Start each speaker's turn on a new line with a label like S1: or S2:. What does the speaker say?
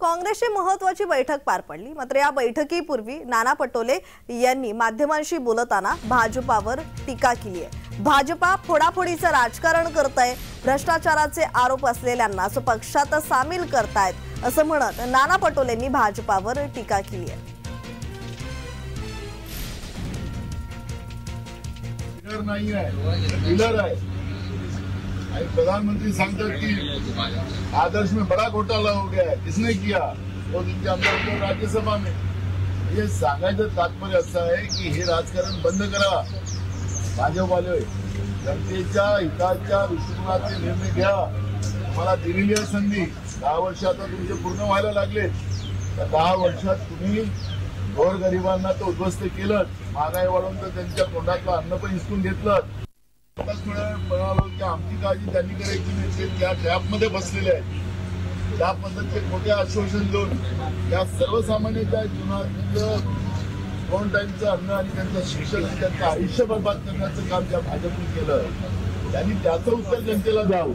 S1: काँग्रेसची महत्त्वाची बैठक पार पडली। मात्र या बैठकीपूर्वी नाना पटोले यांनी माध्यमांशी बोलताना भाजपावर टीका केली आहे। भाजपा फोडाफोडीचं राजकारण करतय, भ्रष्टाचाराचे आरोप असलेल्यांना पक्षात सामील करतायत असं म्हणत नाना पटोलेंनी भाजपावर टीका केली आहे।
S2: प्रधानमंत्री सांगतात की आदर्श में बड़ा घोटाला हो गया है, किसने किया? वो इनके अंदर राज्यसभा में। ये सांगायचं तात्पर्य असं आहे की हे राजकारण बंद करा। भाजपवाले जनतेच्या हिताच्या दृष्टिकोनाचे निर्णय घ्या। तुम्हाला दिलेली आहे संधी, 10 वर्ष आता तुमचे पूर्ण व्हायला लागले। त्या 10 वर्षात तुम्ही गोरगरिबांना तर उद्ध्वस्त केलं, महागाई वाढवून तर त्यांच्या तोंडातलं अन्न पण हिसकून घेतलं। म्हणालो की आमची काळजी त्यांनी करायची नाही, त्या ट्रॅपमध्ये बसलेले आहेत। त्या पद्धतीचे मोठे आश्वासन देऊन या सर्वसामान्यांच्या जीवनातलं 2 टाइमचं अन्न आणि त्यांचं शिक्षण आणि त्यांचं आयुष्य बर्बाद करण्याचं काम त्या भाजपने केलं। त्यांनी त्याचं उत्तर जनतेला द्यावं।